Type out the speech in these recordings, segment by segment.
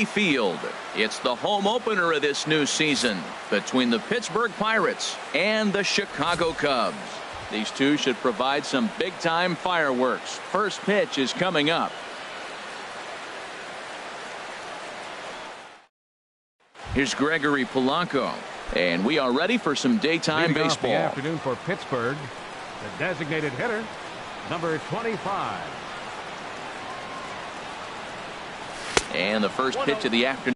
Field. It's the home opener of this new season between the Pittsburgh Pirates and the Chicago Cubs. These two should provide some big-time fireworks. First pitch is coming up. Here's Gregory Polanco, and we are ready for some daytime Leading baseball. off the afternoon for Pittsburgh, the designated hitter, number 25. And the first pitch of the afternoon.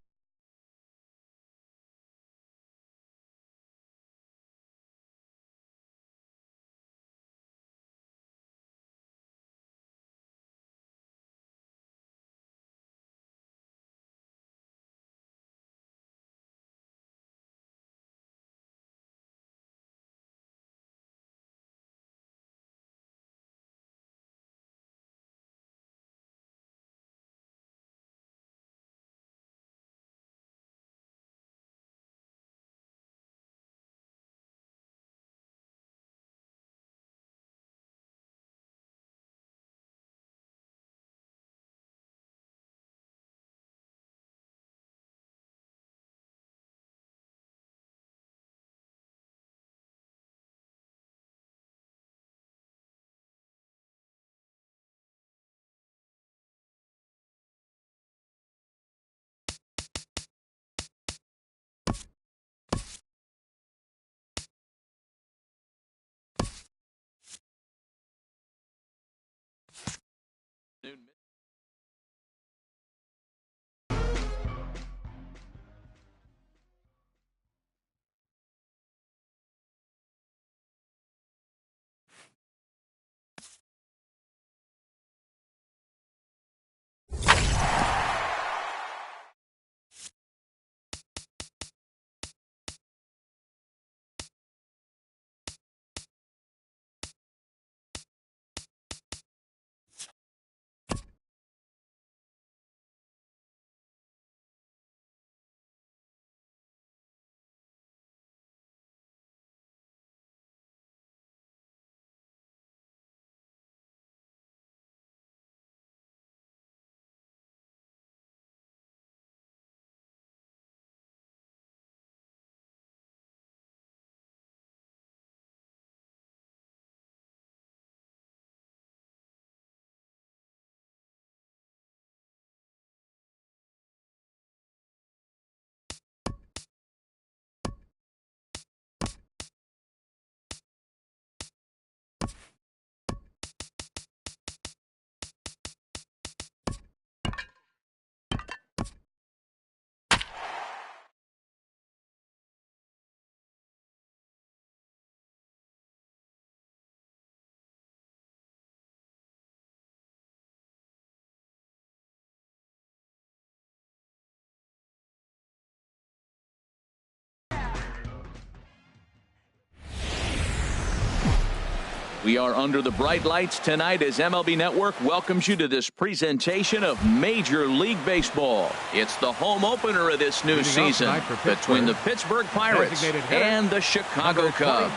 We are under the bright lights tonight as MLB Network welcomes you to this presentation of Major League Baseball. It's the home opener of this new season between the Pittsburgh Pirates and the Chicago Cubs.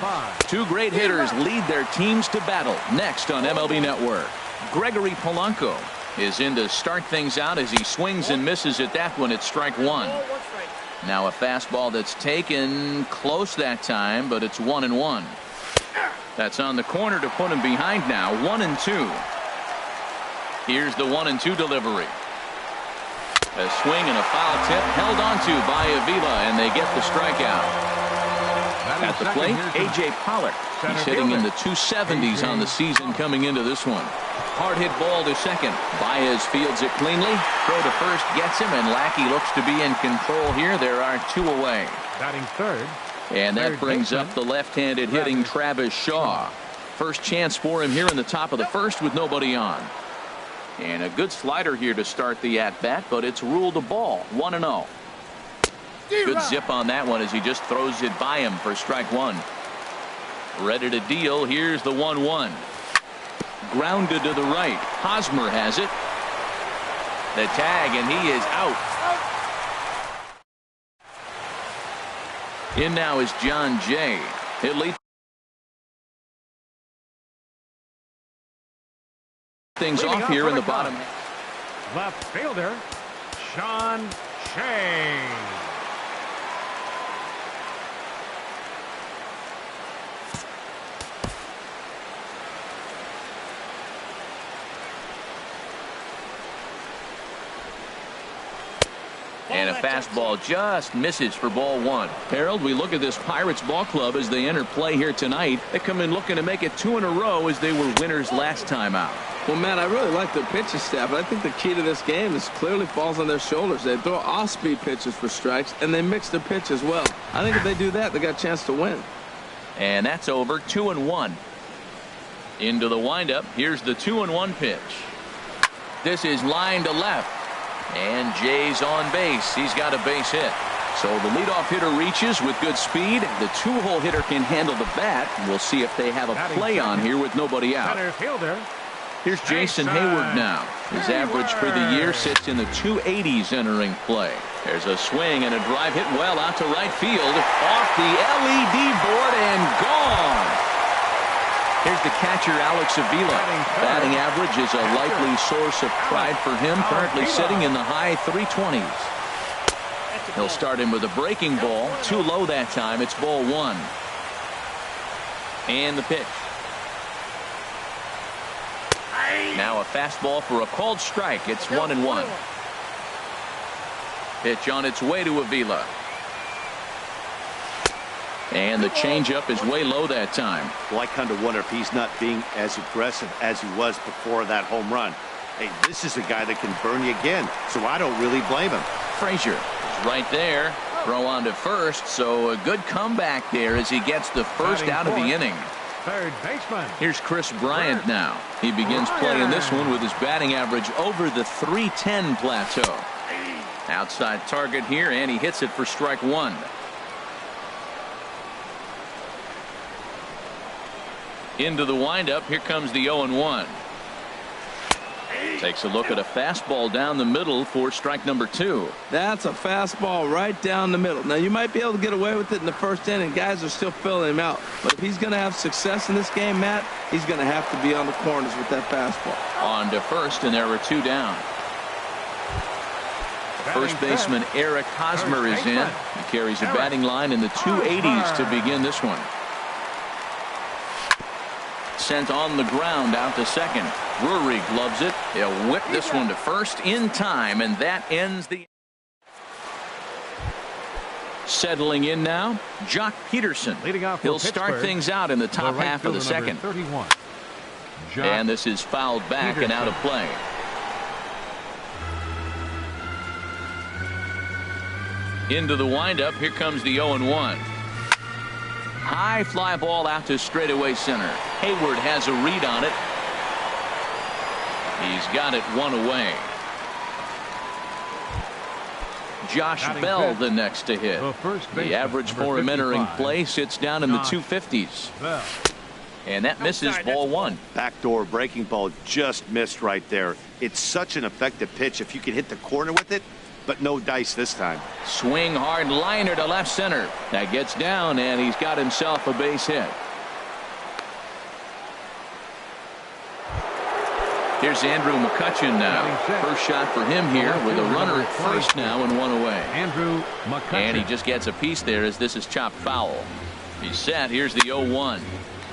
Two great hitters lead their teams to battle next on MLB Network. Gregory Polanco is in to start things out as he swings and misses at that one at strike one. Now a fastball that's taken close that time, but it's 1-1. That's on the corner to put him behind now. 1-2. Here's the 1-2 delivery. A swing and a foul tip held onto by Avila, and they get the strikeout. At the plate, A.J. Pollock. He's hitting in the 270s on the season coming into this one. Hard hit ball to second. Baez fields it cleanly. Throw to first gets him, and Lackey looks to be in control here. There are two away. Batting third. And that brings up the left-handed hitting Travis Shaw. First chance for him here in the top of the first with nobody on. And a good slider here to start the at-bat, but it's ruled a ball. 1-0. Good zip on that one as he just throws it by him for strike one. Ready to deal. Here's the 1-1. Grounded to the right. Hosmer has it. The tag, and he is out. In now is John Jay. It leads things off here in the bottom. Left fielder Sean Change. And a fastball just misses for ball one. Harold, we look at this Pirates ball club as they enter play here tonight. They come in looking to make it 2 in a row as they were winners last time out. Well, Matt, I really like their pitching staff, but I think the key to this game is clearly falls on their shoulders. They throw off-speed pitches for strikes, and they mix their pitch as well. I think if they do that, they got a chance to win. And that's over. 2-1. Into the windup. Here's the 2-1 pitch. This is line to left. And Jay's on base. He's got a base hit. So the leadoff hitter reaches with good speed. The two-hole hitter can handle the bat. We'll see if they have a play on here with nobody out. Here's Jason Hayward now. His average for the year sits in the 280s entering play. There's a swing and a drive hit well out to right field. Off the LED board and gone. Here's the catcher, Alex Avila. Batting average is a likely source of pride for him, currently sitting in the high 320s. He'll start him with a breaking ball. Too low that time. It's ball one. And the pitch. Now a fastball for a called strike. It's 1-1. Pitch on its way to Avila. And the changeup is way low that time. Well, I kind of wonder if he's not being as aggressive as he was before that home run. Hey, this is a guy that can burn you again, so I don't really blame him. Frazier is right there. Throw on to first, so a good comeback there as he gets the first out of the inning. Third baseman. Here's Chris Bryant now. He begins playing this one with his batting average over the 310 plateau. Outside target here, and he hits it for strike one. Into the windup. Here comes the 0-1. Takes a look at a fastball down the middle for strike number two. That's a fastball right down the middle. Now, you might be able to get away with it in the first inning. Guys are still filling him out. But if he's going to have success in this game, Matt, he's going to have to be on the corners with that fastball. On to first, and there are two down. First baseman Eric Hosmer is in. He carries a batting line in the 280s to begin this one. Sent on the ground out to second. Drury gloves it. He'll whip this one to first in time, and that ends the. Settling in now, Jock Peterson. He'll start things out in the top half of the second. 31. And this is fouled back and out of play. Into the windup. Here comes the 0-1. High fly ball out to straightaway center. Hayward has a read on it. He's got it one away. Josh Bell the next to hit. The average for him entering play sits down in the 250s. And that misses ball one. Backdoor breaking ball just missed right there. It's such an effective pitch if you can hit the corner with it. But no dice this time. Swing hard liner to left center. That gets down, and he's got himself a base hit. Here's Andrew McCutchen now. First shot for him here with a runner at first now and one away. Andrew McCutchen. And he just gets a piece there as this is chopped foul. He's set. Here's the 0-1.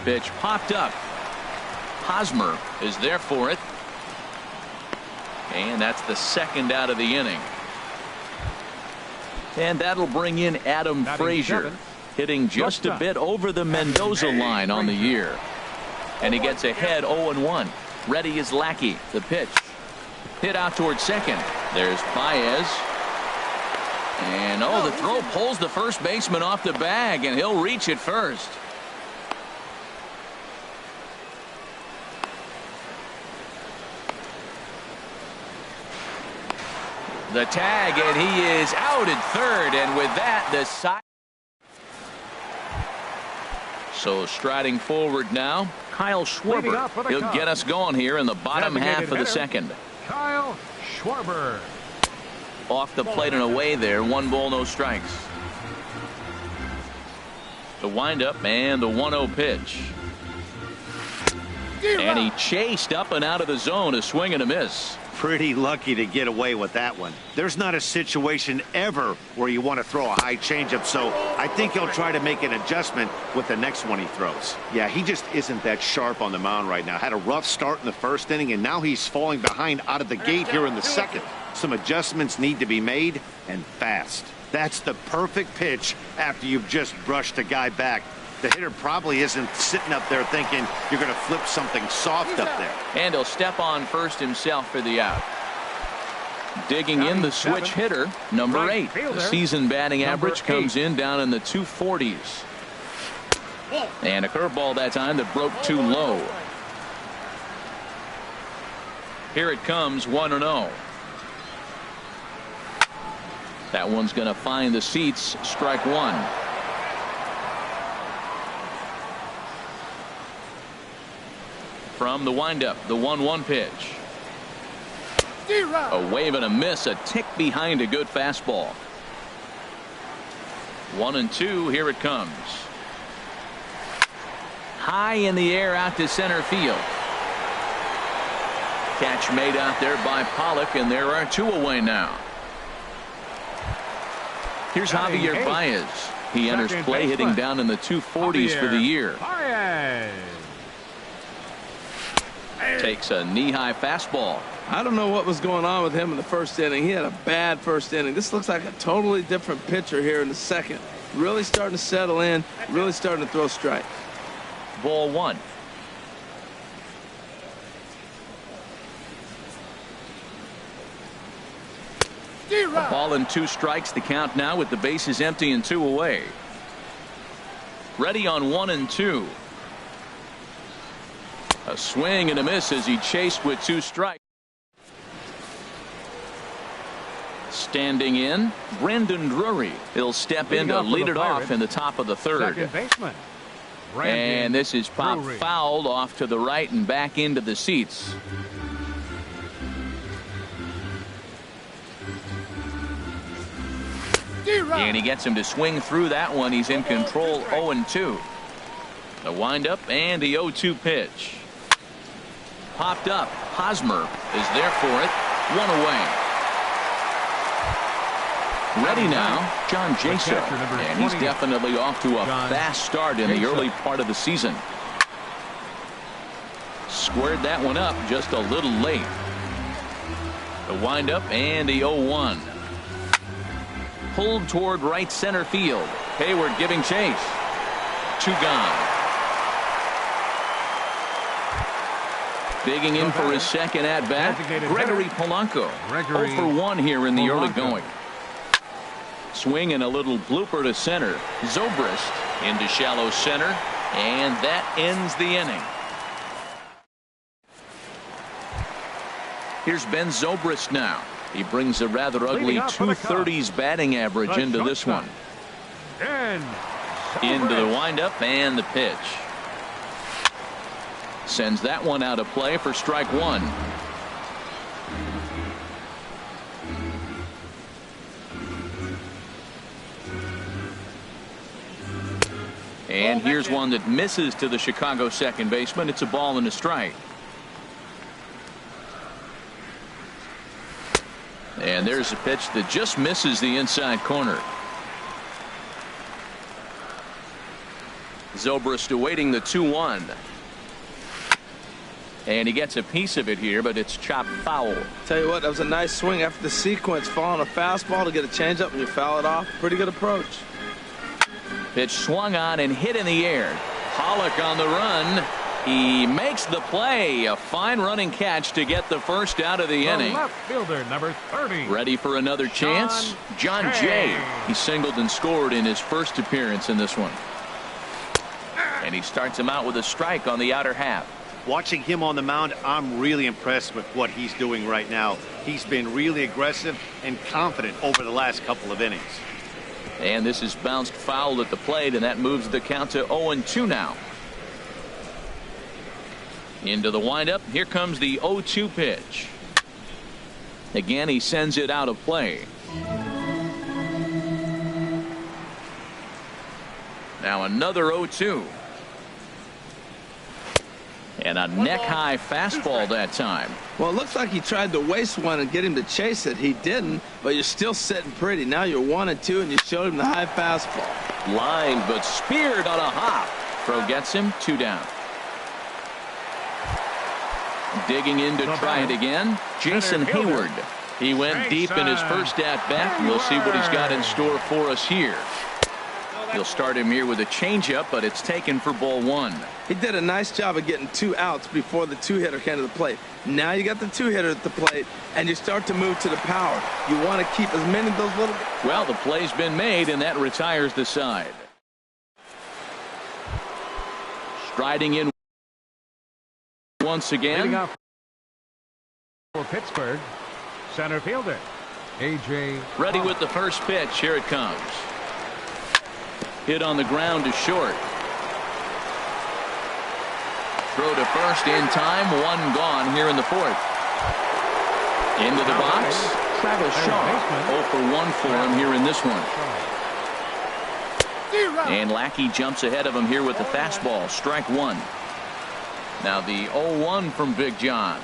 Pitch popped up. Hosmer is there for it. And that's the second out of the inning. And that'll bring in Adam Frazier, hitting just a bit over the Mendoza line on the year. And he gets ahead 0-1. Ready is Lackey. The pitch. Hit out towards second. There's Baez. And the throw pulls the first baseman off the bag, and he'll reach it first. The tag, and he is out at third, and with that, the side. So striding forward now, Kyle Schwarber. He'll get us going here in the bottom half of the second. Kyle Schwarber. Off the plate and away there. 1 ball, no strikes. The windup and the 1-0 pitch. And he chased up and out of the zone, a swing and a miss. pretty lucky to get away with that one. There's not a situation ever where you want to throw a high changeup, so I think he'll try to make an adjustment with the next one he throws. Yeah, he just isn't that sharp on the mound right now. Had a rough start in the first inning, and now he's falling behind out of the gate here in the second. Some adjustments need to be made, and fast. That's the perfect pitch after you've just brushed a guy back. The hitter probably isn't sitting up there thinking you're going to flip something soft up there. And he'll step on first himself for the out. Digging in the switch hitter, number 8. The season batting average comes in down in the 240s. And a curveball that time that broke too low. Here it comes, 1-0. That one's going to find the seats, strike one. From the windup, the 1-1 pitch. A wave and a miss, a tick behind a good fastball. 1-2, here it comes. High in the air out to center field. Catch made out there by Pollock, and there are 2 away now. Here's Javier Baez. He enters play hitting down in the 240s for the year. Takes a knee-high fastball. I don't know what was going on with him in the first inning. He had a bad first inning. This looks like a totally different pitcher here in the second. Really starting to settle in, really starting to throw strikes. Ball 1. A ball and 2 strikes, the count now with the bases empty and 2 away. Ready on 1-2. A swing and a miss as he chased with 2 strikes. Standing in, Brandon Drury. He'll step in to lead it off in the top of the 3rd. Second baseman, And this is popped fouled off to the right and back into the seats. And he gets him to swing through that one. He's in control, 0-2. The windup and the 0-2 pitch. Popped up. Hosmer is there for it. 1 away. Ready now, John Jaso. And he's definitely off to a fast start in the early part of the season. Squared that one up just a little late. The windup and the 0-1. Pulled toward right center field. Hayward giving chase. 2 gone. Digging in for his second at bat, Gregory Polanco. 0 for 1 here in the early going. Swing and a little blooper to center. Zobrist into shallow center, and that ends the inning. Here's Ben Zobrist now. He brings a rather ugly 230s batting average into this one. Into the windup and the pitch. Sends that one out of play for strike 1. And here's one that misses to the Chicago second baseman. It's a ball and a strike. And there's a pitch that just misses the inside corner. Zobrist awaiting the 2-1. And he gets a piece of it here, but it's chopped foul. Tell you what, that was a nice swing after the sequence. Falling a fastball to get a changeup and you foul it off. Pretty good approach. Pitch swung on and hit in the air. Pollock on the run. He makes the play. A fine running catch to get the first out of the inning. Left fielder, number 30. Ready for another chance? John Jay. He singled and scored in his first appearance in this one. And he starts him out with a strike on the outer half. Watching him on the mound, I'm really impressed with what he's doing right now. He's been really aggressive and confident over the last couple of innings. And this is bounced foul at the plate, and that moves the count to 0-2 now. Into the windup. Here comes the 0-2 pitch. Again, he sends it out of play. Now another 0-2. And a neck-high fastball that time. Well, it looks like he tried to waste one and get him to chase it. He didn't, but you're still sitting pretty. Now you're 1-2, and you showed him the high fastball. Lined, but speared on a hop. Throw gets him 2 down. Digging in to try it again, Jason Hayward. He went deep in his first at-bat. We'll see what he's got in store for us here. He'll start him here with a changeup, but it's taken for ball 1. He did a nice job of getting 2 outs before the 2-hitter came to the plate. Now you got the 2-hitter at the plate, and you start to move to the power. You want to keep as many of those little... Well, the play's been made, and that retires the side. Striding in once again. For Pittsburgh, center fielder A.J. Ready with the first pitch. Here it comes. Hit on the ground to short. Throw to first in time. 1 gone here in the 4th. Into the box. Travis Shaw. 0 for 1 for him here in this one. And Lackey jumps ahead of him here with the fastball. Strike 1. Now the 0-1 from Big John.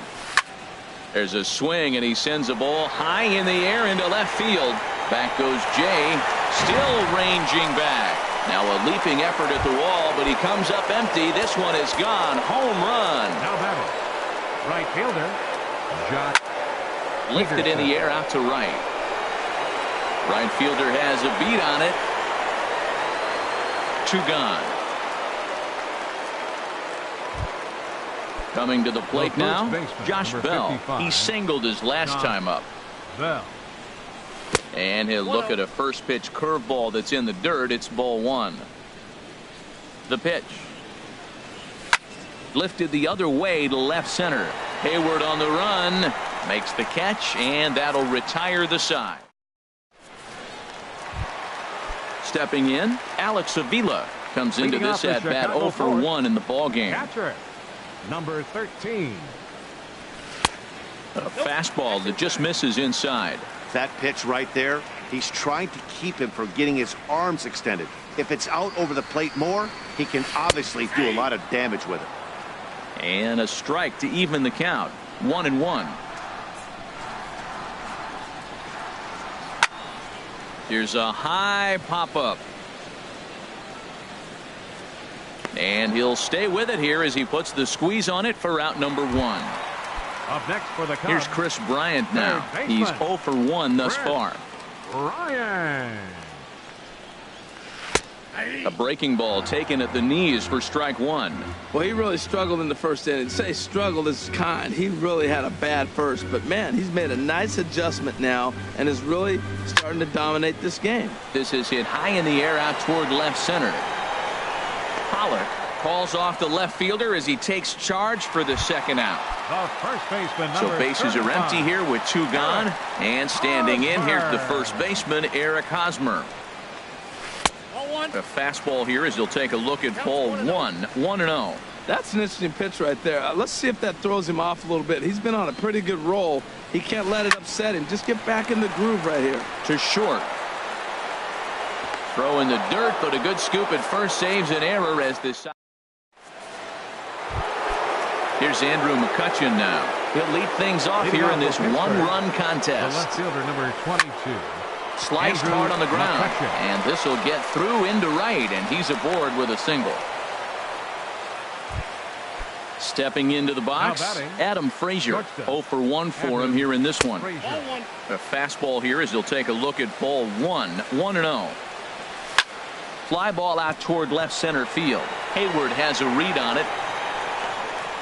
There's a swing, and he sends a ball high in the air into left field. Back goes Jay, still ranging back. Now a leaping effort at the wall, but he comes up empty. This one is gone. Home run. Now batting, right fielder, Josh. Lifted in the air out to right. Right fielder has a beat on it. 2 gone. Coming to the plate now, Josh Bell. He singled his last time up. Bell. And he'll look at a first pitch curveball that's in the dirt. It's ball 1. The pitch. Lifted the other way to left center. Hayward on the run. Makes the catch, and that'll retire the side. Stepping in, Alex Avila comes into this at-bat 0 for 1 in the ballgame. Catcher, number 13. A fastball that just misses inside. That pitch right there, he's trying to keep him from getting his arms extended. If it's out over the plate more, he can obviously do a lot of damage with it. And a strike to even the count. 1-1. Here's a high pop-up. And he'll stay with it here as he puts the squeeze on it for out number 1. Up next for the Cubs. Here's Chris Bryant now. He's 0 for 1 thus far. Bryant. A breaking ball taken at the knees for strike 1. Well, he really struggled in the first inning. Say struggled is kind. He really had a bad first. But, man, he's made a nice adjustment now and is really starting to dominate this game. This is hit high in the air out toward left center. Pollard calls off the left fielder as he takes charge for the second out. The first baseman, so bases are empty here with 2 gone. And standing in, here's the first baseman, Eric Hosmer. A fastball here as he'll take a look at ball 1. 1-0. That's an interesting pitch right there. Let's see if that throws him off a little bit. He's been on a pretty good roll. He can't let it upset him. Just get back in the groove right here. To short. Throw in the dirt, but a good scoop at first saves an error as this. Here's Andrew McCutchen now. He'll lead things off here in this 1-run contest. The left fielder, number 22. Sliced hard on the ground, and this will get through into right, and he's aboard with a single. Stepping into the box, Adam Frazier. 0 for 1 for him here in this one. A fastball here as he'll take a look at ball 1. 1-0. Fly ball out toward left center field. Hayward has a read on it.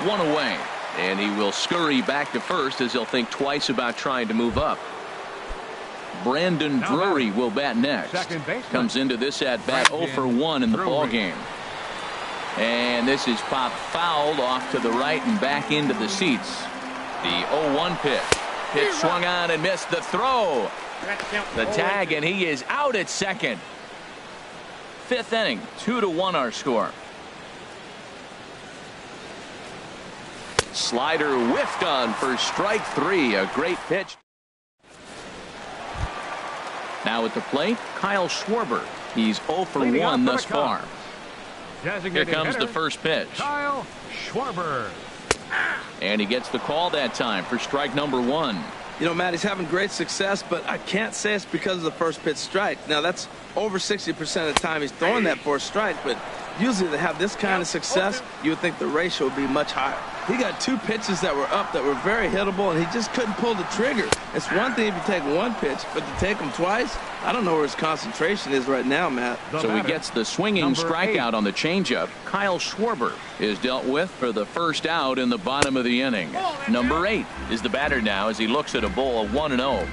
1 away, and he will scurry back to first as he'll think twice about trying to move up. Brandon Drury will bat next. Comes into this at bat 0 for 1 in the ball game. And this is popped fouled off to the right and back into the seats. The 0-1 pitch. Pitch swung on and missed the throw. The tag, and he is out at second. 5th inning, 2-1 our score. Slider whiffed on for strike 3. A great pitch. Now at the plate, Kyle Schwarber. He's 0 for 1 thus far. Here comes the first pitch. Kyle Schwarber. And he gets the call that time for strike number 1. You know, Matt, he's having great success, but I can't say it's because of the first pitch strike. Now, that's over 60% of the time he's throwing that for a strike, but usually to have this kind of success, you would think the ratio would be much higher. He got 2 pitches that were up that were very hittable, and he just couldn't pull the trigger. It's one thing if you take 1 pitch, but to take them twice, I don't know where his concentration is right now, Matt. So he gets the swinging strikeout on the changeup. Kyle Schwarber is dealt with for the first out in the bottom of the inning. Number 8 is the batter now as he looks at a ball of 1-0.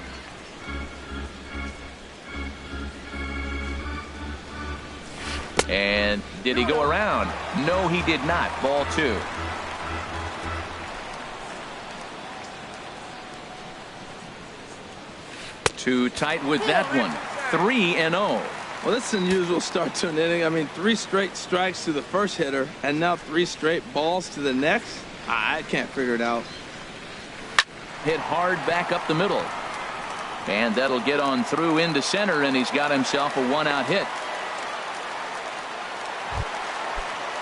And did he go around? No, he did not. Ball 2. Too tight with that one. 3-0. Well, this is an unusual start to an inning. I mean, 3 straight strikes to the first hitter, and now 3 straight balls to the next. I can't figure it out. Hit hard back up the middle. And that'll get on through into center, and he's got himself a 1-out hit.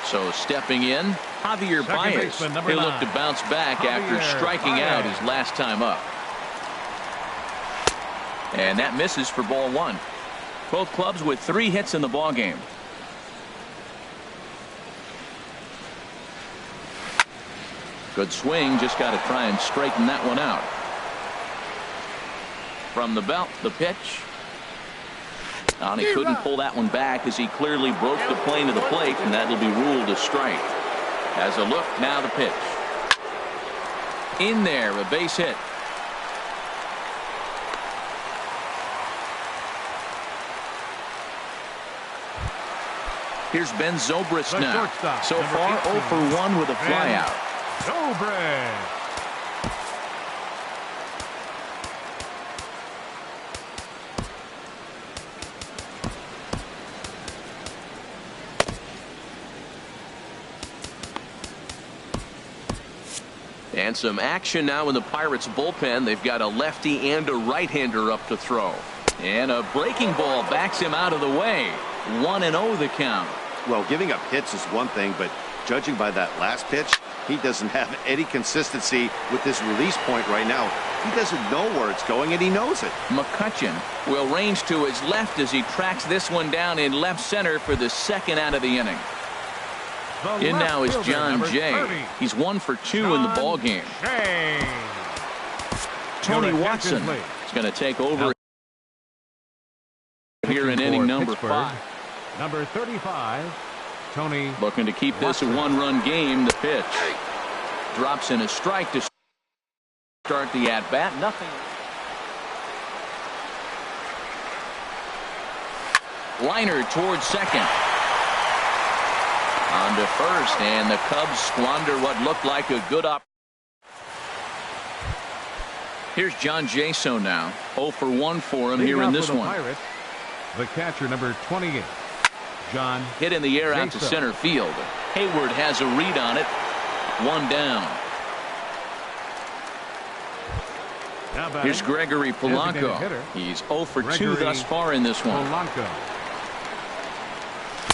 So stepping in, Javier Baez. He'll look to bounce back after striking out his last time up. And that misses for ball 1. Both clubs with 3 hits in the ballgame. Good swing, just got to try and straighten that one out. From the belt, the pitch. And he couldn't pull that one back as he clearly broke the plane of the plate, and that'll be ruled a strike. As a look, now the pitch. In there, a base hit. Here's Ben Zobrist now. So far 0 for 1 with a flyout. Zobrist. And some action now in the Pirates bullpen. They've got a lefty and a right-hander up to throw. And a breaking ball backs him out of the way. 1-0 the count. Well, giving up hits is one thing, but judging by that last pitch, he doesn't have any consistency with this release point right now. He doesn't know where it's going, and he knows it. McCutcheon will range to his left as he tracks this one down in left center for the second out of the inning. In now is John Jay. He's 1 for 2 in the ball game. Tony Watson is going to take over here in inning number 5. Number 35, Tony. Looking to keep this a 1-run game. The pitch drops in a strike to start the at-bat. Nothing. Liner towards second. On to first, and the Cubs squander what looked like a good opportunity. Here's John Jaso now. 0 for 1 for him here in this one. Pirates, the catcher, number 28. John. Hit in the air out to center field. Hayward has a read on it. 1 down. Here's Gregory Polanco. He's 0 for 2 thus far in this one. Polanco.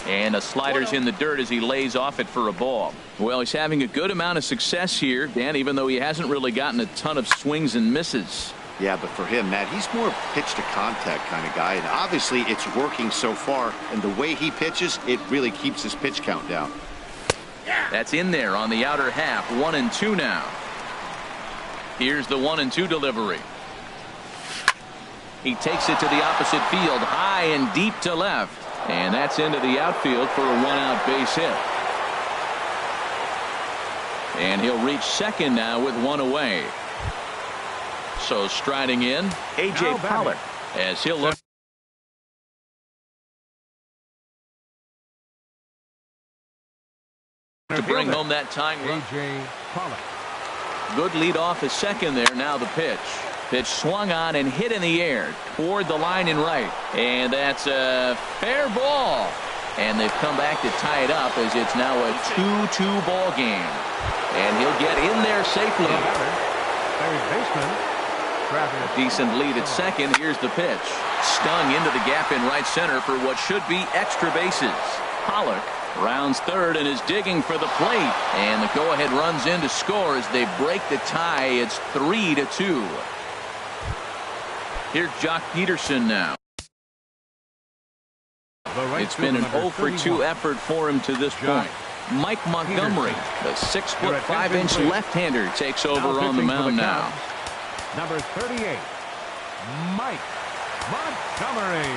And a slider's in the dirt as he lays off it for a ball. Well, he's having a good amount of success here, Dan, even though he hasn't really gotten a ton of swings and misses. Yeah, but for him, Matt, he's more pitch to contact kind of guy, and obviously it's working so far, and the way he pitches, it really keeps his pitch count down. That's in there on the outer half. 1-2 now. Here's the 1-2 delivery. He takes it to the opposite field, high and deep to left, and that's into the outfield for a 1-out base hit. And he'll reach second now with 1 away. So striding in, A.J. Pollock, as he'll look to bring home that tying run. A.J. Pollock. Good lead off at second there. Now the pitch. Pitch swung on and hit in the air toward the line and right. And that's a fair ball. And they've come back to tie it up as it's now a 2-2 ball game. And he'll get in there safely. Third baseman. Decent lead at second. Here's the pitch. Stung into the gap in right center for what should be extra bases. Pollock Rounds third and is digging for the plate. And the go-ahead runs in to score as they break the tie. It's 3-2. Here's Jock Peterson now. It's been an 0-for-2 effort for him to this point. Mike Montgomery, the 6'5" left-hander, takes over on the mound now. Number 38, Mike Montgomery.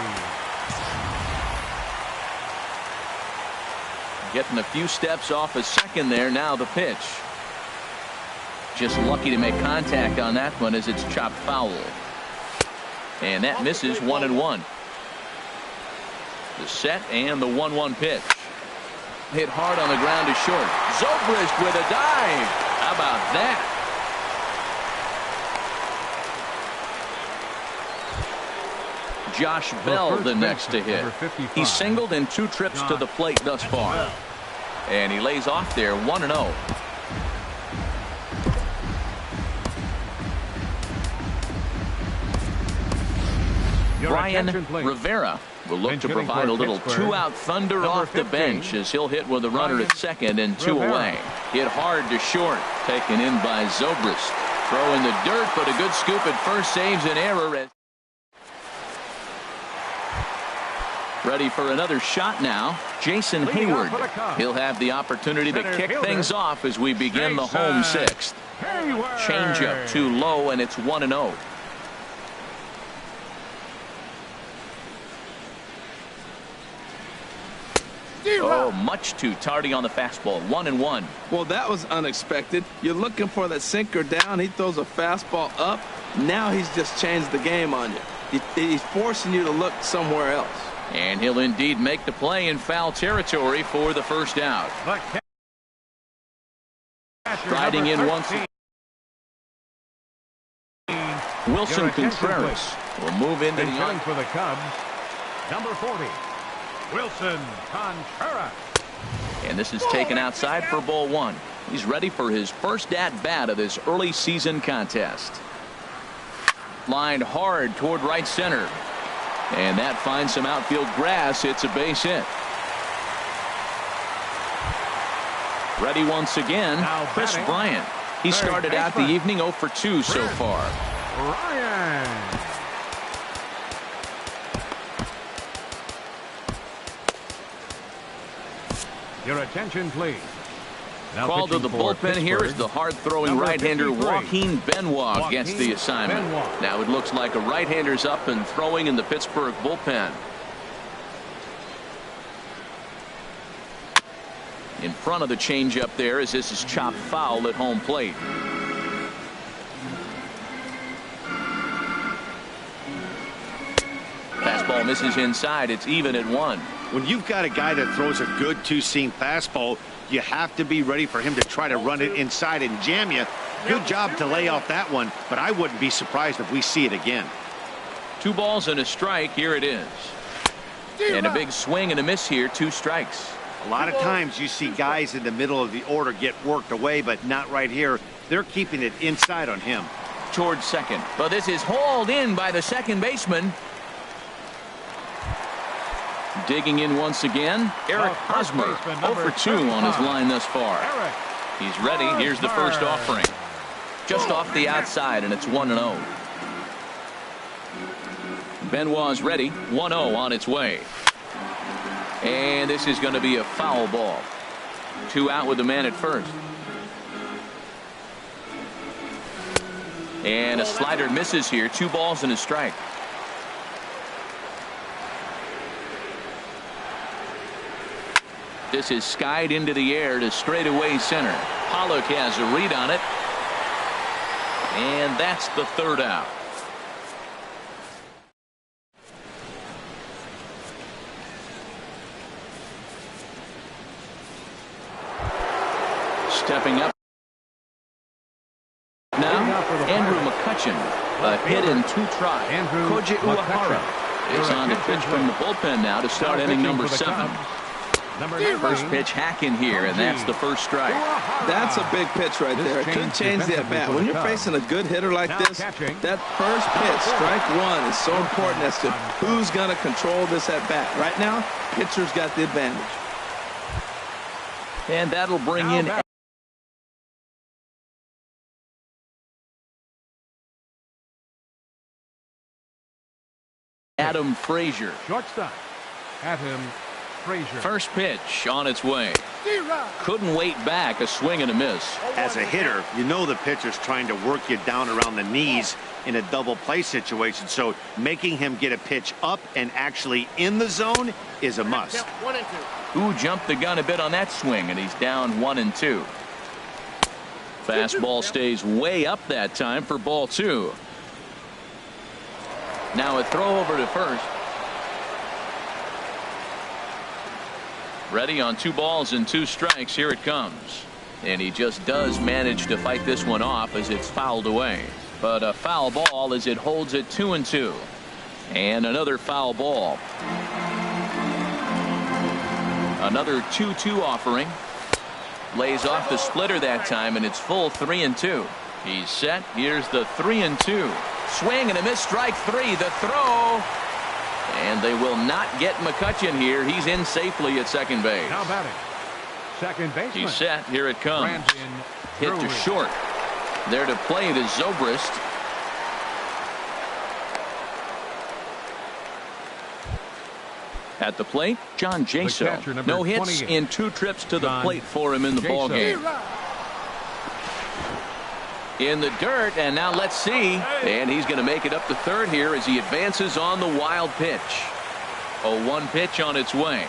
Getting a few steps off a second there. Now the pitch. Just lucky to make contact on that one as it's chopped foul. And that misses 1-1. The set and the 1-1 pitch. Hit hard on the ground to short. Zobrist with a dive. How about that? Josh Bell the next to hit. He singled in 2 trips to the plate thus far. And he lays off there 1-0. Brian Rivera will look to provide a little 2-out thunder off the bench as he'll hit with a runner at second and 2 away. Hit hard to short. Taken in by Zobrist. Throw in the dirt, but a good scoop at first saves an error. Ready for another shot now. Jason Hayward. He'll have the opportunity to kick things off as we begin the home 6th. Changeup too low, and it's 1-0. Oh, much too tardy on the fastball. 1-1. Well, that was unexpected. You're looking for that sinker down. He throws a fastball up. Now he's just changed the game on you. He's forcing you to look somewhere else. And he'll indeed make the play in foul territory for the first out. Striding in once. Wilson Contreras will move into the line for the Cubs. Number 40. Wilson Contreras. And this is taken outside for ball 1. He's ready for his first at-bat of this early season contest. Lined hard toward right center. And that finds some outfield grass. It's a base hit. Ready once again, Chris Bryant. He started out the evening 0 for 2 so far. Bryant. Your attention, please. Called to the bullpen here is the hard-throwing right-hander Joaquin Benoit gets the assignment. Now it looks like a right-hander's up and throwing in the Pittsburgh bullpen. In front of the changeup there as this is chopped foul at home plate. Fastball misses inside. It's even at 1. When you've got a guy that throws a good 2-seam fastball, you have to be ready for him to try to run it inside and jam you. Good job to lay off that one, but I wouldn't be surprised if we see it again. 2 balls and a strike. Here it is. And a big swing and a miss here. 2 strikes. A lot of times you see guys in the middle of the order get worked away, but not right here. They're keeping it inside on him. Towards second. But this is hauled in by the second baseman. Digging in once again, Eric Hosmer, 0 for 2 on his line thus far. He's ready. Here's the first offering. Just off the outside, and it's 1-0. Benoit's ready. 1-0 on its way. And this is going to be a foul ball. 2 out with the man at first. And a slider misses here. 2 balls and a strike. This is skied into the air to straightaway center. Pollock has a read on it. And that's the 3rd out. Stepping up now, Andrew McCutcheon. A hit in 2 tries. Koji Uehara is on to pitch from the bullpen now to start inning number 7. First pitch hack in here, and that's the first strike. That's a big pitch right there. It could change the at-bat. When you're facing a good hitter like this, that first pitch, strike 1, is so important as to who's going to control this at-bat. Right now, pitcher's got the advantage. And that'll bring in Adam Frazier. Shortstop, Adam Frazier. First pitch on its way. Couldn't wait back. A swing and a miss. As a hitter, you know the pitcher's trying to work you down around the knees in a double play situation, so making him get a pitch up and actually in the zone is a must. 1 and 2. Who jumped the gun a bit on that swing, and he's down 1 and 2. Fastball stays way up that time for ball 2. Now a throw over to first. Ready on 2 balls and 2 strikes. Here it comes. And he just does manage to fight this one off as it's fouled away. But a foul ball as it holds it 2 and 2. And another foul ball. Another 2-2 offering. Lays off the splitter that time, and it's full 3 and 2. He's set. Here's the 3 and 2. Swing and a miss. Strike 3. The throw. And they will not get McCutcheon here. He's in safely at second base. Now batting, second baseman. He's set. Here it comes. Brandon Hit to Drury. short. There to play to Zobrist. At the plate, John Jaso. catcher, number No hits 28. in 2 trips to the John plate for him in the ball game. In the dirt, and now let's see. And he's going to make it up to third here as he advances on the wild pitch. A 1 pitch on its way.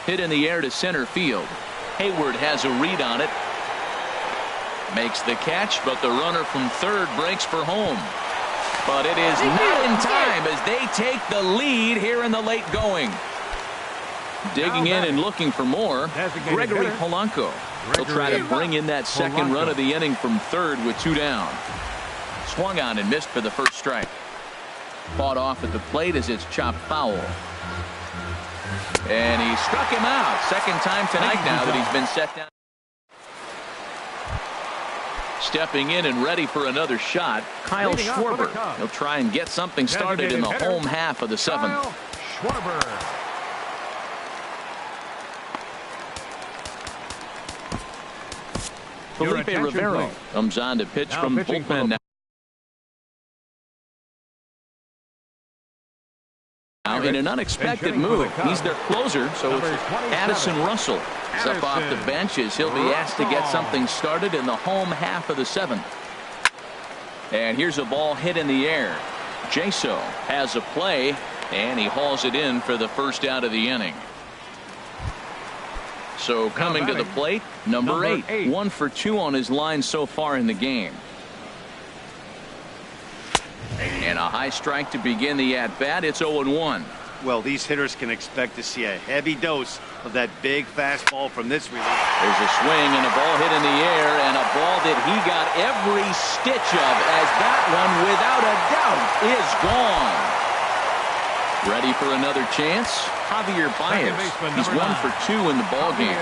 Hit in the air to center field. Hayward has a read on it. Makes the catch, but the runner from third breaks for home. But it is not in time as they take the lead here in the late going. Digging in and looking for more, Gregory Polanco. He'll try to bring in that second run of the inning from third with 2 down. Swung on and missed for the first strike. Fought off at the plate as it's chopped foul. And he struck him out. Second time tonight now that he's been set down. Stepping in and ready for another shot, Kyle Schwarber. He'll try and get something started in the home half of the 7th. Kyle Schwarber. Felipe Rivero comes on to pitch from the bullpen now. Now in an unexpected move, he's their closer, so it's Addison Russell. He's up off the bench as he'll be asked to get something started in the home half of the 7th. And here's a ball hit in the air. Jaso has a play, and he hauls it in for the first out of the inning. So coming to the plate, number 8. 1 for 2 on his line so far in the game. And a high strike to begin the at-bat. It's 0-1. Well, these hitters can expect to see a heavy dose of that big fastball from this relief. There's a swing and a ball hit in the air, and a ball that he got every stitch of, as that one, without a doubt, is gone. Ready for another chance? Javier Baez. He's 1 for 2 in the ball game.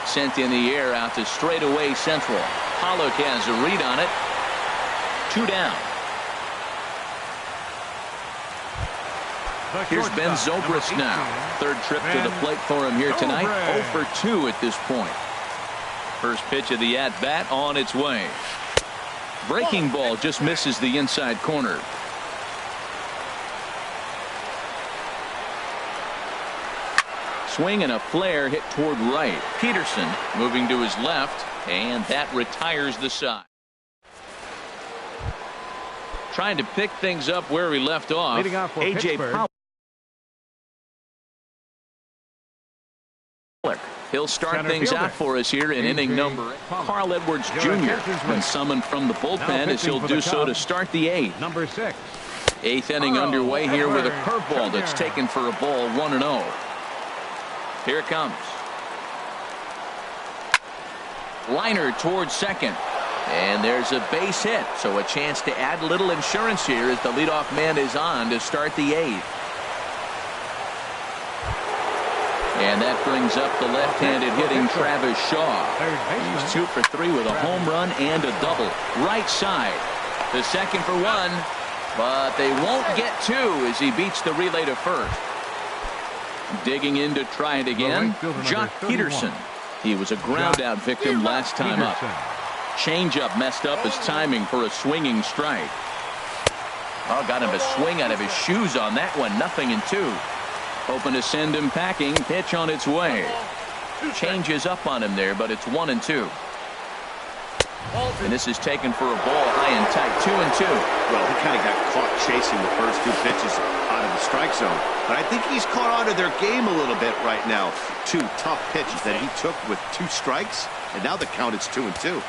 Sent in the air out to straightaway central. Pollock has a read on it. 2 down. Here's Ben Zobrist now. Third trip to the plate for him here tonight. 0 for 2 at this point. First pitch of the at-bat on its way. Breaking ball just misses the inside corner. Swing and a flare hit toward right. Peterson moving to his left, and that retires the side. Trying to pick things up where we left off. A.J. Pollock. He'll start things out for us here in inning number 8. Carl Edwards Jr. been summoned from the bullpen as he'll do so to start the 8th. Number 6. 8th inning underway here with a curveball that's taken for a ball, 1-0. Here it comes. Liner towards second. And there's a base hit. So a chance to add a little insurance here as the leadoff man is on to start the 8th. And that brings up the left-handed hitting Travis Shaw. He's 2 for 3 with a home run and a double. Right side. The second for 1. But they won't get 2 as he beats the relay to first. Digging in to try it again, Jock Peterson. He was a ground-out victim last time up. Changeup messed up his timing for a swinging strike. Oh, got him to swing out of his shoes on that one. 0-2. Hoping to send him packing. Pitch on its way. Changes up on him there, but it's 1-2. And this is taken for a ball high and tight. 2-2. Well, he kind of got caught chasing the first two pitches out of the strike zone. But I think he's caught on to their game a little bit right now. Two tough pitches that he took with 2 strikes, and now the count is 2-2.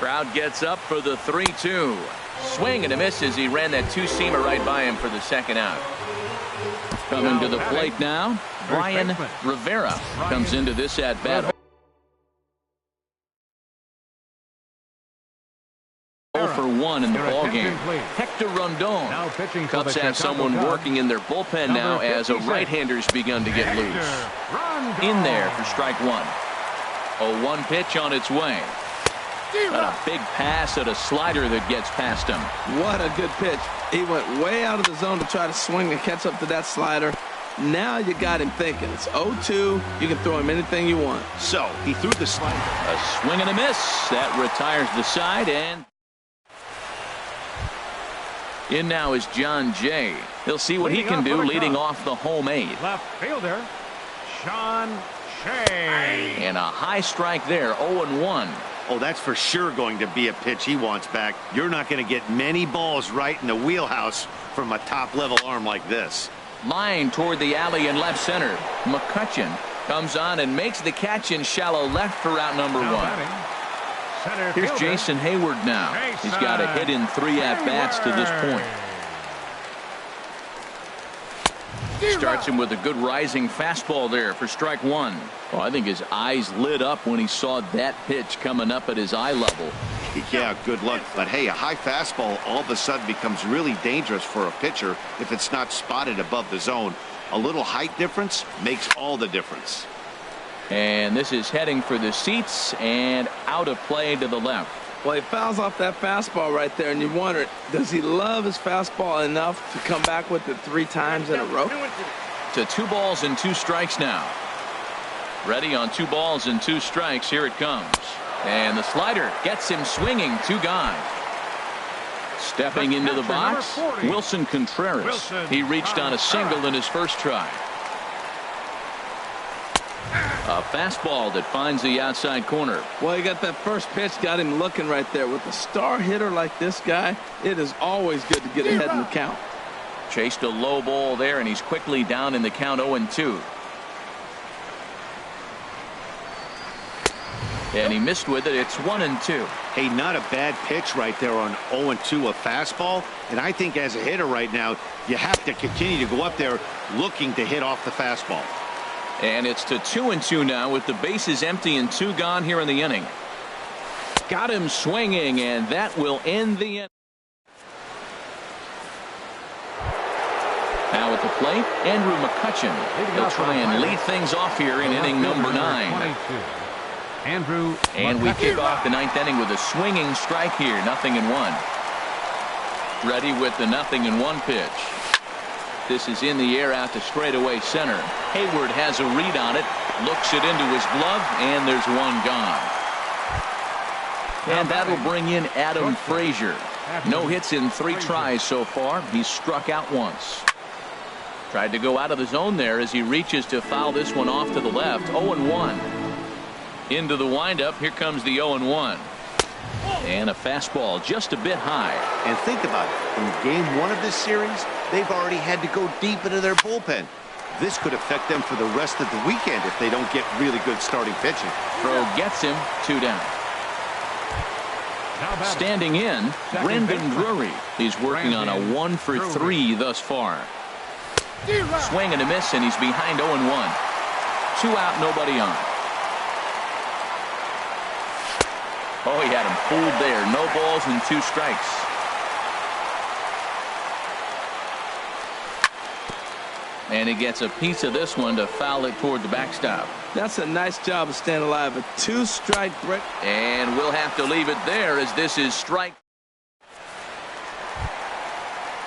Crowd gets up for the 3-2. Swing and a miss as he ran that two-seamer right by him for the second out. Coming to the plate now, Brian Rivera comes into this at-bat. 0-for-1 in the ballgame. Hector Rondon. Cubs have someone working in their bullpen now as a right-hander's begun to get loose. In there for strike 1. 0-1 pitch on its way. Got a big pass at a slider that gets past him. What a good pitch. He went way out of the zone to try to swing and catch up to that slider. Now you got him thinking. It's 0-2. You can throw him anything you want. So he threw the slider. A swing and a miss. That retires the side, and in now is John Jay. He'll see what he can do leading off the home 8. Left fielder, Sean Shea. And a high strike there, 0-1. Oh, that's for sure going to be a pitch he wants back. You're not going to get many balls right in the wheelhouse from a top-level arm like this. Line toward the alley in left center. McCutcheon comes on and makes the catch in shallow left for out number 1. Here's Jason Hayward now. He's got a hit in 3 at-bats to this point. Starts him with a good rising fastball there for strike 1. Well, I think his eyes lit up when he saw that pitch coming up at his eye level. Yeah, good luck. But hey, a high fastball all of a sudden becomes really dangerous for a pitcher if it's not spotted above the zone. A little height difference makes all the difference. And this is heading for the seats and out of play to the left. Well, he fouls off that fastball right there, and you wonder, does he love his fastball enough to come back with it 3 times in a row? To 2 balls and 2 strikes now. Ready on 2 balls and 2 strikes. Here it comes. And the slider gets him swinging. 2 gone. Stepping into the box, Wilson Contreras. He reached on a single in his first try. A fastball that finds the outside corner. Well, you got that first pitch, got him looking right there. With a star hitter like this guy, it is always good to get ahead in the count. Chased a low ball there, and he's quickly down in the count 0-2. And he missed with it. It's 1-2. Hey, not a bad pitch right there on 0-2, a fastball. And I think as a hitter right now, you have to continue to go up there looking to hit off the fastball. And it's to 2-2 now with the bases empty and 2 gone here in the inning. Got him swinging, and that will end the inning. Now at the plate, Andrew McCutcheon. He'll try and lead things off here in inning number 9. And we kick off the 9th inning with a swinging strike here. 0-1. Ready with the 0-1 pitch. This is in the air out to straightaway center. Hayward has a read on it, looks it into his glove, and there's 1 gone. And that'll bring in Adam Frazier. No hits in 3 tries so far. He's struck out once. Tried to go out of the zone there as he reaches to foul this one off to the left. 0-1. Into the windup. Here comes the 0-1. And a fastball just a bit high. And think about it. In game 1 of this series, they've already had to go deep into their bullpen. This could affect them for the rest of the weekend if they don't get really good starting pitching. Throw gets him. 2 down. Standing in, Brendan Drury. He's working on a 1-for-3 thus far. Swing and a miss, and he's behind 0-1. 2 out, nobody on. Oh, he had him fooled there. No balls and 2 strikes. And he gets a piece of this one to foul it toward the backstop. That's a nice job of staying alive. A 2-strike break. And we'll have to leave it there as this is strike.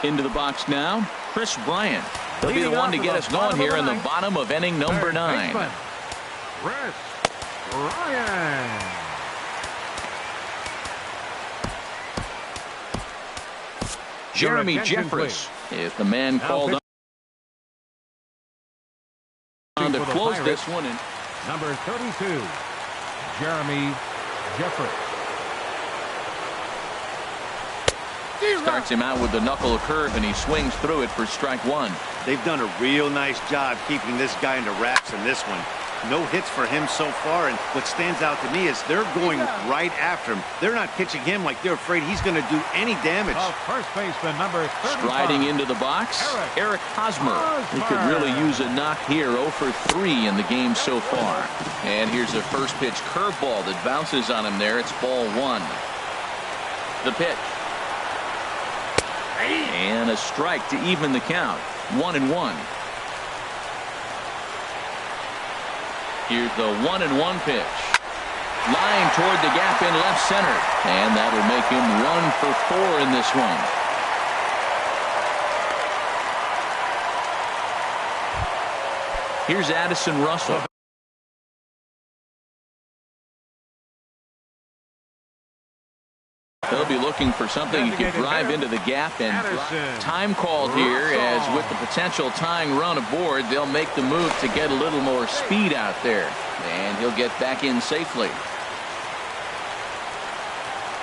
Into the box now, Chris Bryant. He'll be the one to get us going here in the bottom of inning number 9. Chris Bryant. Jeremy Jeffress is the man called on to close this one. Number 32, Jeremy Jeffress. Starts him out with the knuckle curve, and he swings through it for strike 1. They've done a real nice job keeping this guy into wraps in this one. No hits for him so far, and what stands out to me is they're going right after him. They're not pitching him like they're afraid he's going to do any damage. First baseman, number 35. Striding into the box, Eric Hosmer. He could really use a knock here. 0 for 3 in the game so far. And here's a first pitch curveball that bounces on him there. It's ball 1. The pitch. And a strike to even the count. 1-1. Here's the 1-1 pitch. Line toward the gap in left center. And that'll make him 1 for 4 in this one. Here's Addison Russell. They'll be looking for something he can drive into the gap, and time called here, as with the potential tying run aboard, they'll make the move to get a little more speed out there, and he'll get back in safely.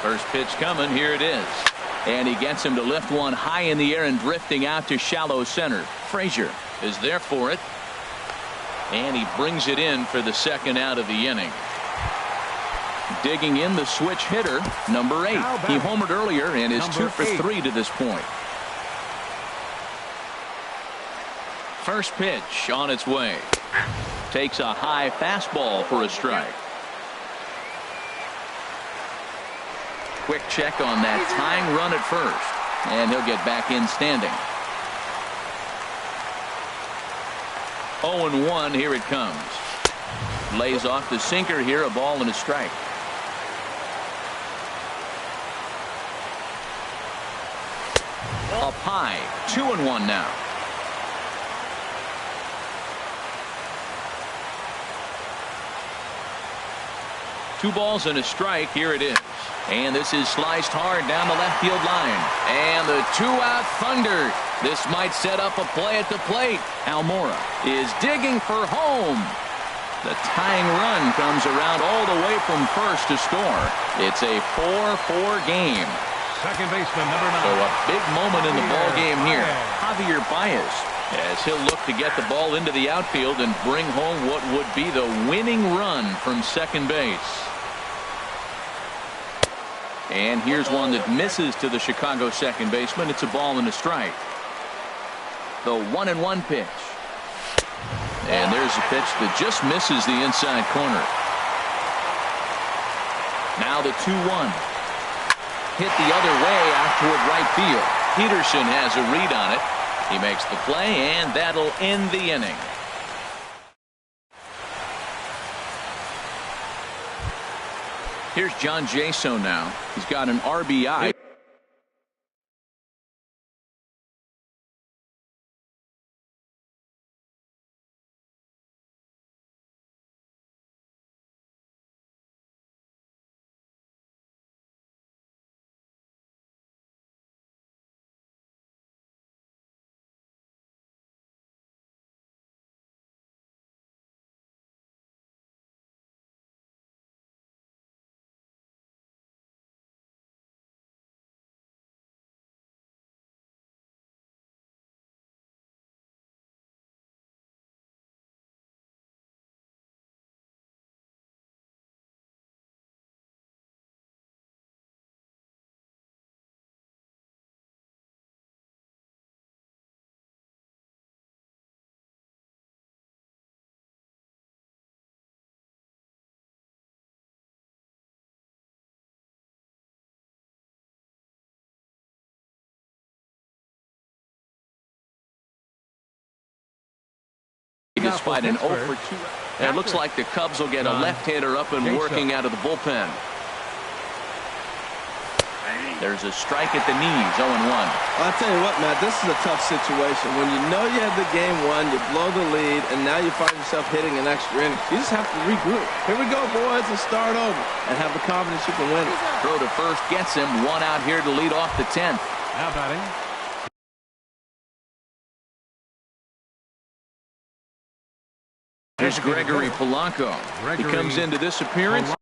First pitch coming, here it is, and he gets him to lift one high in the air and drifting out to shallow center. Frazier is there for it, and he brings it in for the second out of the inning. Digging in the switch hitter, number 8. He homered earlier and is 2 for 3 to this point. First pitch on its way. Takes a high fastball for a strike. Quick check on that tying run at first, and he'll get back in standing. 0-1, here it comes. Lays off the sinker here, a ball and a strike. Up high, 2-1 now. Two balls and a strike, here it is. And this is sliced hard down the left field line. And the 2-out thunder. This might set up a play at the plate. Almora is digging for home. The tying run comes around all the way from first to score. It's a 4-4 game. Second baseman, number 9. So a big moment in the ball game here. Javier Baez, as he'll look to get the ball into the outfield and bring home what would be the winning run from second base. And here's one that misses to the Chicago second baseman. It's a ball and a strike. The 1-1 pitch. And there's a pitch that just misses the inside corner. Now the 2-1. Hit the other way out toward right field. Peterson has a read on it. He makes the play, and that'll end the inning. Here's John Jaso now. He's got an RBI. Despite an 0 for 2. And it looks like the Cubs will get a left-hander up and working out of the bullpen. There's a strike at the knees, 0-1. I'll tell you what, Matt, this is a tough situation. When you know you have the game won, you blow the lead, and now you find yourself hitting an extra inning. You just have to regroup. Here we go, boys, and start over, and have the confidence you can win it. Throw to first gets him. One out here to lead off the 10th. Now batting. Here's Gregory Polanco. He comes into this appearance.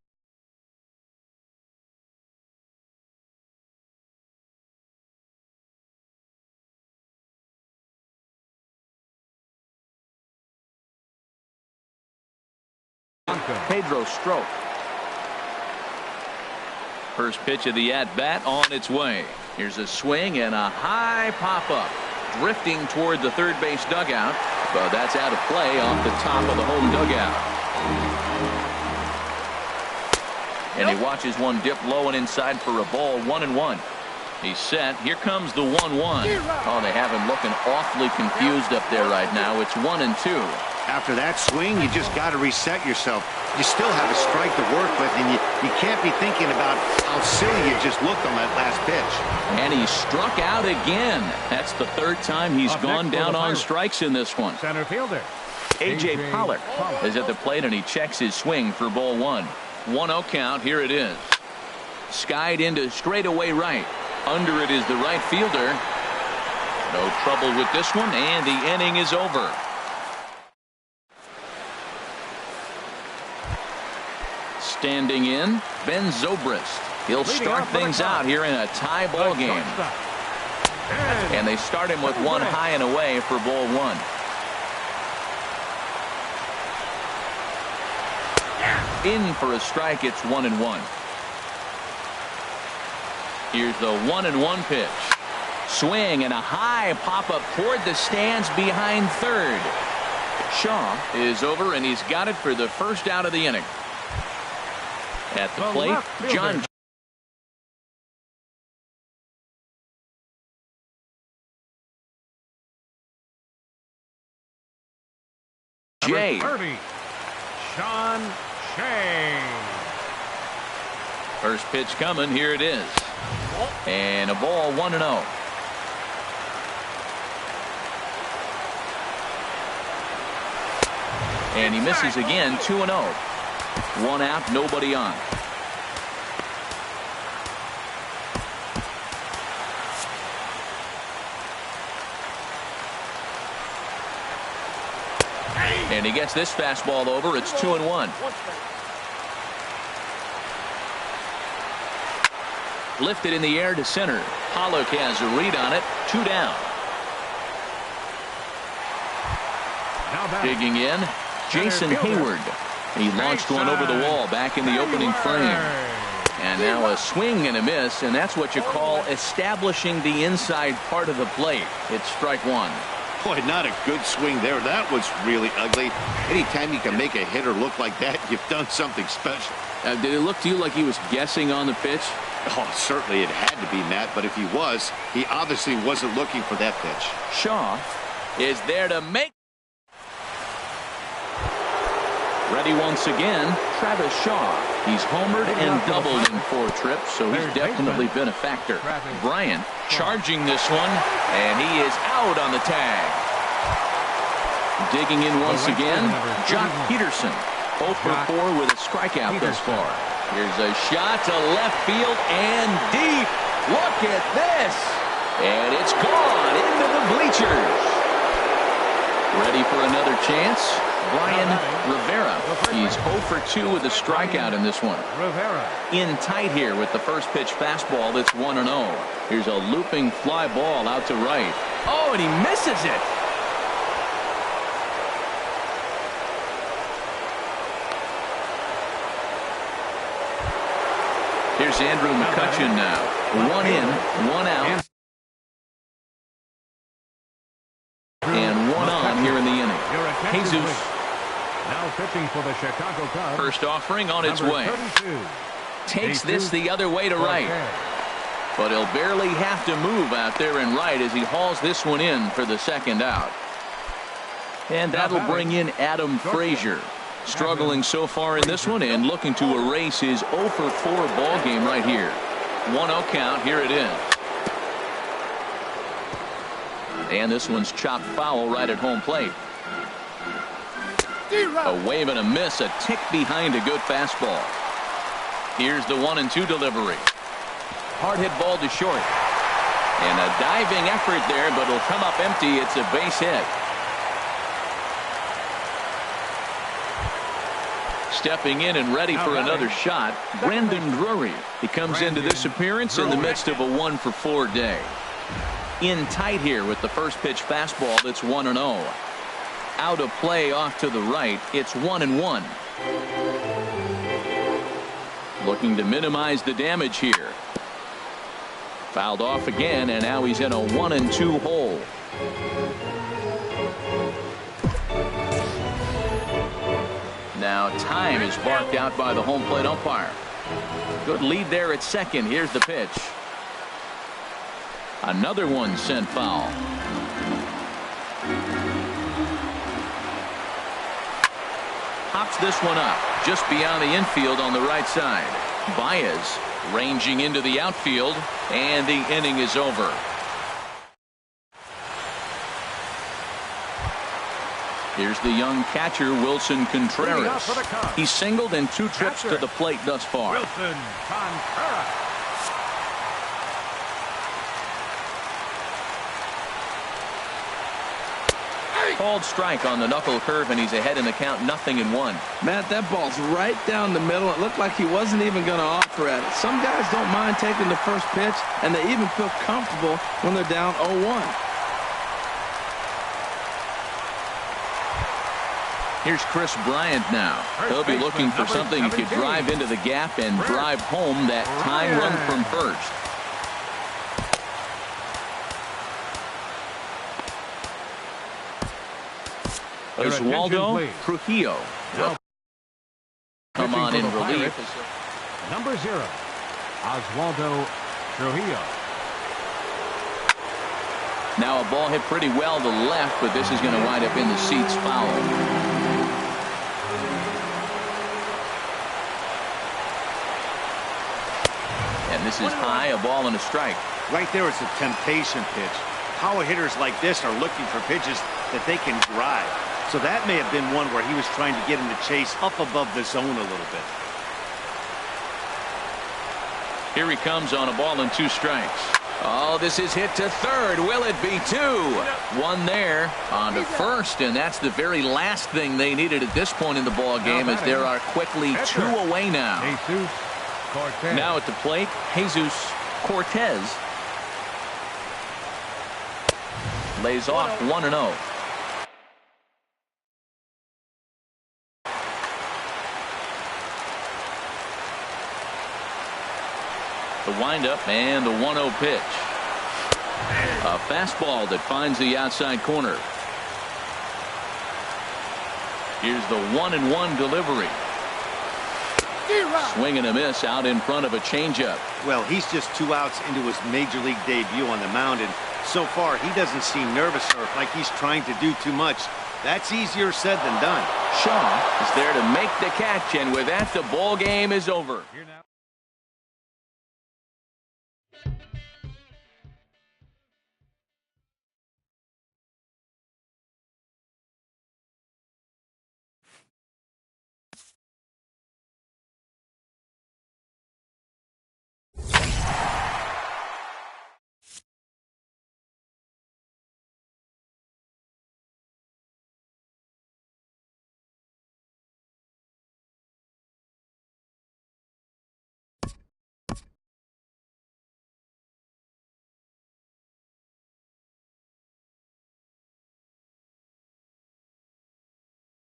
Pedro Strop. First pitch of the at-bat on its way. Here's a swing and a high pop-up. Drifting toward the third base dugout, but that's out of play off the top of the home dugout. And he watches one dip low and inside for a ball, 1-1. He's set. Here comes the 1-1. Oh, they have him looking awfully confused up there right now. It's 1-2. After that swing, you just got to reset yourself. You still have a strike to work with, and you can't be thinking about how silly you just looked on that last pitch. And he struck out again. That's the third time he's gone down on strikes in this one. Center fielder. A.J. Pollock is at the plate, and he checks his swing for ball 1. 1-0 count. Here it is. Skied into straightaway right. Under it is the right fielder. No trouble with this one, and the inning is over. Standing in, Ben Zobrist. He'll start things out here in a tie ball game. And they start him with one high and away for ball 1. In for a strike. It's 1-1. Here's the 1-1 pitch. Swing and a high pop-up toward the stands behind third. Shaw is over, and he's got it for the first out of the inning. At the plate, John. Jay. Sean Shea. First pitch coming. Here it is. And a ball, 1-0. And he misses again, 2-0. One out, nobody on. And he gets this fastball over. It's 2-1. Lifted in the air to center. Pollock has a read on it. 2 down. Digging in, Jason Hayward. He launched one over the wall back in the opening frame. And now a swing and a miss, and that's what you call establishing the inside part of the plate. It's strike 1. Boy, not a good swing there. That was really ugly. Anytime you can make a hitter look like that, you've done something special. Did it look to you like he was guessing on the pitch? Oh, certainly it had to be, Matt, but if he was, he obviously wasn't looking for that pitch. Shaw is there to make. Ready once again, Travis Shaw. He's homered and doubled in 4 trips, so he's definitely been a factor. Bryant charging this one, and he is out on the tag. Digging in once again, Jock Peterson. 0 for 4 with a strikeout thus far. Here's a shot to left field and deep. Look at this. And it's gone into the bleachers. Ready for another chance? Brian Rivera. He's 0 for 2 with a strikeout in this one. In tight here with the first pitch fastball. That's 1-0. Here's a looping fly ball out to right. Oh, and he misses it. Here's Andrew McCutchen now. 1 in, 1 out. And 1 on here in the inning. Jesus. Now pitching for the Chicago Cubs. First offering on its way. 32. Takes this the other way to right. But he'll barely have to move out there in right as he hauls this one in for the second out. And that'll bring in Adam Frazier. Struggling so far in this one and looking to erase his 0 for 4 ball game right here. 1-0 count. Here it is. And this one's chopped foul right at home plate. A wave and a miss, a tick behind a good fastball. Here's the 1-2 delivery. Hard hit ball to short. And a diving effort there, but it'll come up empty. It's a base hit. Stepping in and ready for another shot, Brandon Drury. He comes into this appearance in the midst of a 1-for-4 day. In tight here with the first pitch fastball that's 1-0. Out of play off to the right. It's 1-1. Looking to minimize the damage here. Fouled off again, and now he's in a 1-2 hole. Now time is barked out by the home plate umpire. Good lead there at second. Here's the pitch. Another one sent foul. Hops this one up just beyond the infield on the right side. Baez ranging into the outfield, and the inning is over. Here's the young catcher, Wilson Contreras. He's singled in 2 trips to the plate thus far. Wilson Contreras. Called strike on the knuckle curve, and he's ahead in the count, 0-1. Matt, that ball's right down the middle. It looked like he wasn't even going to offer at it. Some guys don't mind taking the first pitch, and they even feel comfortable when they're down 0-1. Here's Chris Bryant now. He'll be looking for something he could drive into the gap and drive home that tying run from first. Oswaldo Trujillo will come on in relief. Number 0, Oswaldo Trujillo. Now a ball hit pretty well to left, but this is going to wind up in the seats foul. And this is high, a ball and a strike. Right there, it's a temptation pitch. Power hitters like this are looking for pitches that they can drive. So that may have been one where he was trying to get him to chase up above the zone a little bit. Here he comes on a ball and 2 strikes. Oh, this is hit to third. Will it be 2? 1 there on to first, and that's the very last thing they needed at this point in the ball game, as there are quickly 2 away now. Now at the plate, Jesus Cortez lays off 1-0. The windup and the 1-0 pitch. A fastball that finds the outside corner. Here's the 1-1 delivery. Swing and a miss out in front of a changeup. Well, he's just 2 outs into his major league debut on the mound, and so far he doesn't seem nervous or like he's trying to do too much. That's easier said than done. Shaw is there to make the catch, and with that, the ball game is over.